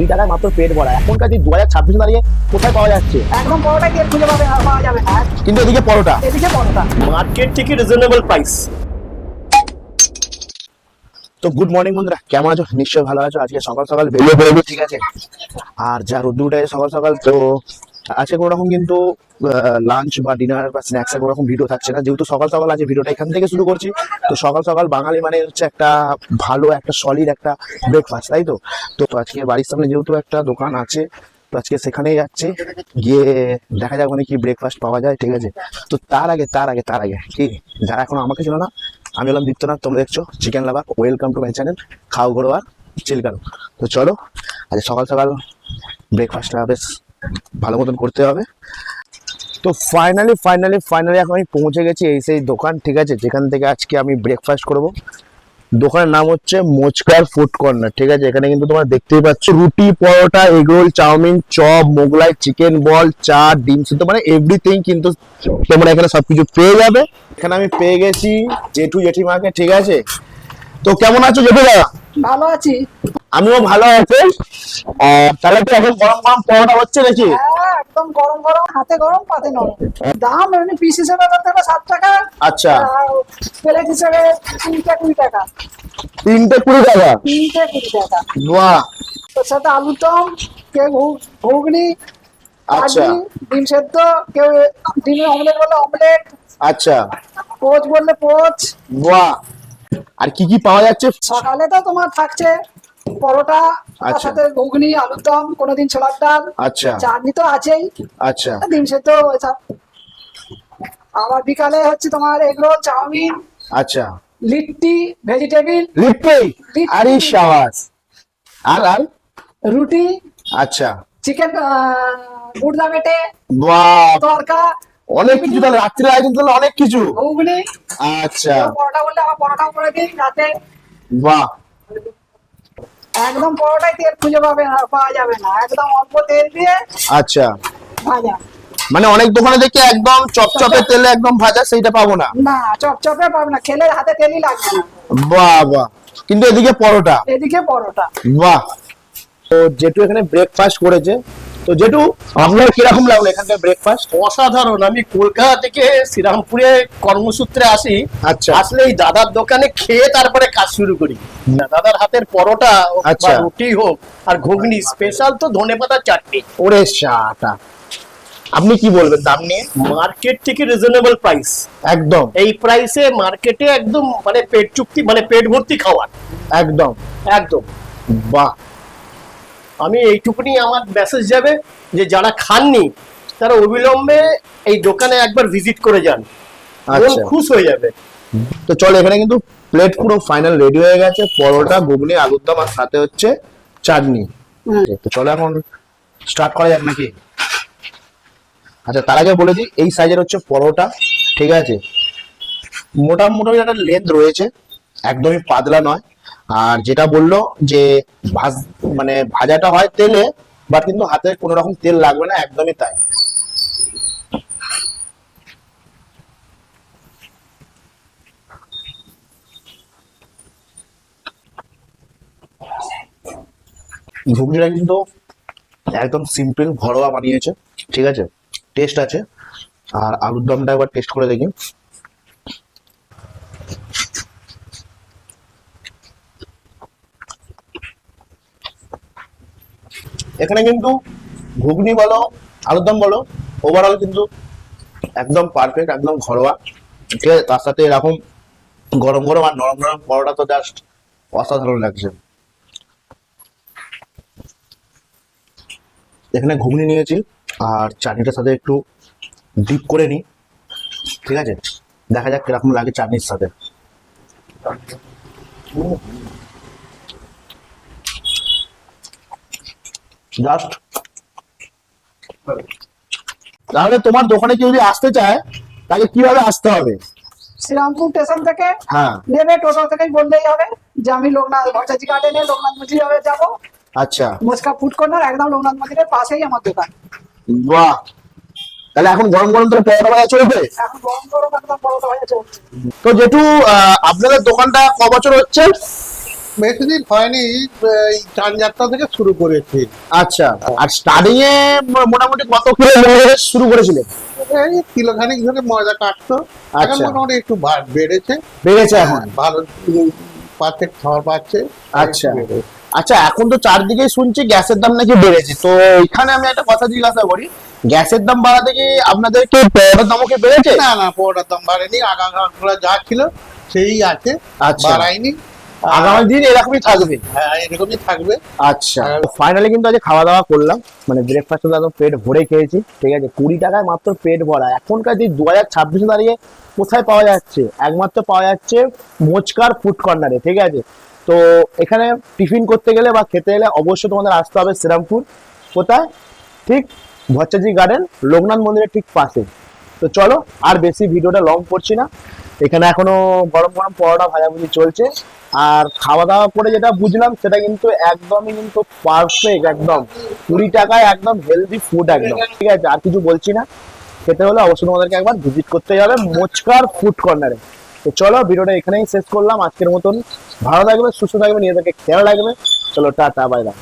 20 টাকায় মাত্র পেট ভরা। এখনকার যে 2026 দাঁড়িয়ে কোথায় পাওয়া যাচ্ছে? একদম পরোটাই তেল খুঁজে পাওয়া যাবে না। কিন্তু এদিকে পরোটা, এদিকে পরোটা মার্কেট থেকে রিজনেবল প্রাইস। তো গুড মর্নিং বন্ধুরা, কেমন আছো? নিশ্চয়ই ভালো আছো। আজকে সকাল সকাল বেরিয়ে পড়েছি, ঠিক আছে। আর যা রোদ্দুর উঠে সকাল সকাল, তো আজকে কোনো রকম কিন্তু লাঞ্চ বা ডিনার বা স্ন্যাক্স এর কোনো রকম ভিডিও থাকছে না, যেহেতু সকাল সকাল আজকে ভিডিওটা এখান থেকে শুরু করছি। তো সকাল সকাল বাঙালি মানে হচ্ছে একটা ভালো একটা সলিড একটা ব্রেকফাস্ট, তাই তো। তো আজকে বাড়ির সামনে যেহেতু একটা দোকান আছে, তো আজকে সেখানেই যাচ্ছে, গিয়ে দেখা যাক ওখানে কি ব্রেকফাস্ট পাওয়া যায়, ঠিক আছে। তো তার আগে কি, যারা এখনো আমাকে ছিল না, আমি হলাম দীপ্তনাথ, তোমরা দেখছো chicken lover. Welcome to my channel খাও ঘরোয়া চিল করো। তো চলো আজ সকাল সকাল ব্রেকফাস্টটা বেশ ভালো মতন করতে হবে। তো ফাইনালি এখন আমি পৌঁছে গেছি এই সেই দোকান, ঠিক আছে, যেখান থেকে আজকে আমি ব্রেকফাস্ট করব। দোকানের নাম হচ্ছে মোচকার ফুড কর্নার, ঠিক আছে। এখানে কিন্তু তোমরা দেখতেই পাচ্ছ রুটি, পরোটা, egg roll, chow mein, chop, Mughlai, chicken ball, চা, ডিম সিদ্ধ, মানে এভরিথিং কিন্তু তোমরা এখানে সবকিছু পেয়ে যাবে। এখানে আমি পেয়ে গেছি জেঠু জেঠিমাকে, ঠিক আছে। তো কেমন আছো জেঠু দাদা? ভালো আছি। আমিও ভালো আছি। তাহলে তো এখন গরম গরম পরোটা হচ্ছে নাকি? হ্যাঁ, একদম গরম গরম, হাতে গরম পাতে নরম। দাম এমনি পিস হিসেবে করতে হবে 7 টাকা। আচ্ছা। প্লেট হিসেবে 3 টাকা। 3টে 20 টাকা? 3 টাকা। বাহ। তোর সাথে আলুর দম, কেউ ঘুগনি, আচ্ছা চাটনি, ডিম সেদ্ধ, কেউ ডিমের অমলেট বললে অমলেট, আচ্ছা, পোচ বললে পোচ। বাহ। আর কি কি পাওয়া যাচ্ছে? সকালে তো তোমার থাকছে পরোটা, তার আচ্ছা। সাথে ঘুগনি, আলুর দম, কোনোদিন ছোলার ডাল, আচ্ছা চাটনি তো আছেই, আচ্ছা ডিম সেদ্ধ ওইসব। আবার বিকালে হচ্ছে তোমার এগরোল, চাউমিন, আচ্ছা। লিট্টি, ভেজিটেবিল, লিট্টি? আরে শাবাশ। আর রুটি, আচ্ছা, চিকেন গুড়দা বেটে, বাহ, তরকা, অনেক কিছু। তাহলে রাত্রে আয়োজন তাহলে অনেক কিছু। ঘুগনি। আচ্ছা, কেউ পরোটা বললে আবার পরোটাও করে দিই রাতে। বাহ। একদম পরোটাই তেল খুঁজে পাওয়া যাবে না, একদম অল্প তেল দিয়ে আচ্ছা, ভাজা। মানে অনেক দোকানে দেখি একদম চপচপে তেলে একদম ভাজা, সেইটা পাবো না। না, চপচপে পাবে না, খেলে হাতে তেলই লাগবে না। বাহ বাহ। কিন্তু এদিকে পরোটা, এদিকে পরোটা। বাহ। তো জেঠু এখানে ব্রেকফাস্ট করেছে। তো জেঠু, আপনার কিরকম লাগলো এখানকার ব্রেকফাস্ট? অসাধারণ। আমি কলকাতা থেকে শ্রীরামপুরে কর্মসূত্রে আসি। আচ্ছা। আসলে এই দাদার দোকানে খেয়ে তারপরে কাজ শুরু করি। দাদার হাতের পরোটা হোক আচ্ছা। বা রুটি হোক আর ঘুগনি, স্পেশাল তো ধনেপাতা চাটনি। ওরে শাটা। আপনি কি বলবেন দাম নিয়ে? মার্কেট থেকে রিজনেবল প্রাইস। একদম এই প্রাইসে মার্কেটে একদম মানে পেট চুক্তি, মানে পেট ভর্তি খাওয়ার। একদম। একদম। বাহ। আমি এইটুকুনি আমার মেসেজ যাবে যে যারা খাননি তারা অবিলম্বে এই দোকানে একবার ভিজিট করে যান, মন আচ্ছা। খুশ হয়ে যাবে। তো চলো, এখানে কিন্তু প্লেট পুরো ফাইনাল রেডি হয়ে গেছে, পরোটা, ঘুগনি, আলুর দম, আর সাথে হচ্ছে চাটনি। তো চলো এখন স্টার্ট করা যাক নাকি? আচ্ছা, তার আগে বলে দিই এই সাইজের হচ্ছে পরোটা, ঠিক আছে। মোটামুটি একটা লেন্থ রয়েছে, একদমই পাতলা নয়। আর যেটা বললো যে মানে ভাজাটা হয় তেলে, বাট কিন্তু হাতে কোনো রকম তেল লাগবে না, একদমই তাই। ঘুগনিটা কিন্তু একদম সিম্পল ঘরোয়া বানিয়েছে, ঠিক আছে, টেস্ট আছে। আর আলুর দমটা একবার টেস্ট করে দেখি। এখানে কিন্তু ঘুগনি বলো, আলুর দম বলো, ওভারঅল কিন্তু একদম পারফেক্ট, একদম ঘরোয়া, ঠিক আছে। তার সাথে এরকম গরম গরম আর নরম নরম পরোটা তো জাস্ট অসাধারণ লাগছে। এখানে ঘুগনি নিয়েছি আর চাটনিটার সাথে একটু ডিপ করে নিই, ঠিক আছে। দেখা যাক কিরকম লাগে চাটনির সাথে। জাস্ট। তাহলে তোমার দোকানে কেউ যদি আসতে চায় তাকে কিভাবে আসতে হবে? শ্রীরামপুর স্টেশন থেকে হ্যাঁ। নেবে, টোটো থেকেই বললেই হবে যে আমি লোকনাথ ভট্টাচার্য গার্ডেনে লোকনাথ মন্দিরে যাবো। আচ্ছা, মোচকা ফুড কর্নার, একদম লোকনাথ মন্দিরের পাশেই আমার দোকান। বাহ। তাহলে এখন গরম গরম তো পরোটা ভাজা চলবে। এখন গরম গরম একদম পরোটা হয়ে চলছে। তো যেটু আপনাদের দোকানটা ক বছর হচ্ছে? বেশি দিন হয়নি, এই চার যাত্রা থেকে শুরু করেছি। আচ্ছা, আর স্টার্টিং এ মোটামুটি কত কিলো ময়দা শুরু করেছিলেন? এই কিলোখানিক ধরে ময়দা কাটতো, এখন আচ্ছা। মোটামুটি একটু বেড়েছে। বেড়েছে এখন? হ্যাঁ, ভালো পাচ্ছে, খাওয়ার পাচ্ছে। আচ্ছা। বেড়েছে। আচ্ছা, এখন তো চারদিকে শুনছি গ্যাসের দাম নাকি বেড়েছে, তো এখানে আমি একটা কথা জিজ্ঞাসা করি, গ্যাসের দাম বাড়াতে কি আপনাদের কি পরোটার দামও কি বেড়েছে? না না, পরোটার দাম বাড়েনি, আগাগোড়া যা ছিল সেই আছে, আচ্ছা। বাড়ায়নি। আগামী দিন এরকমই থাকবে? হ্যাঁ, এরকমই থাকবে। আচ্ছা, ফাইনালি কিন্তু আজ খাওয়া দাওয়া করলাম, মানে ব্রেকফাস্ট তো একদম পেট ভরে খেয়েছি, ঠিক আছে। 20 টাকায় মাত্র পেট ভরা। এখনকার যে 2026 দাঁড়িয়ে কোথায় পাওয়া যাচ্ছে? একমাত্র পাওয়া যাচ্ছে মোচকার ফুড কর্নারে, ঠিক আছে। তো এখানে টিফিন করতে গেলে বা খেতে গেলে অবশ্যই তোমাদের আসতে হবে শ্রীরামপুর। কোথায়? ঠিক ভট্টাচার্য গার্ডেন, লোকনাথ মন্দিরের ঠিক পাশে। তো চলো, আর বেশি ভিডিওটা লং করছি না। এখানে এখনো গরম গরম পরোটা ভাজাভুজি চলছে, আর খাওয়া দাওয়া করে যেটা বুঝলাম সেটা কিন্তু একদমই কিন্তু পারফেক্ট, একদম 20 টাকায় একদম হেলদি ফুড একদম, ঠিক আছে। আর কিছু বলছি না, খেতে হলে অবশ্যই তোমাদেরকে একবার ভিজিট করতে হবে মোচকার ফুড কর্নারে। তো চলো, ভিডিওটা এখানেই শেষ করলাম আজকের মতন। ভালো থাকবে, সুস্থ থাকবে, নিজেদেরকে খেয়াল রাখবে। চলো, টাটা, বাই বাই।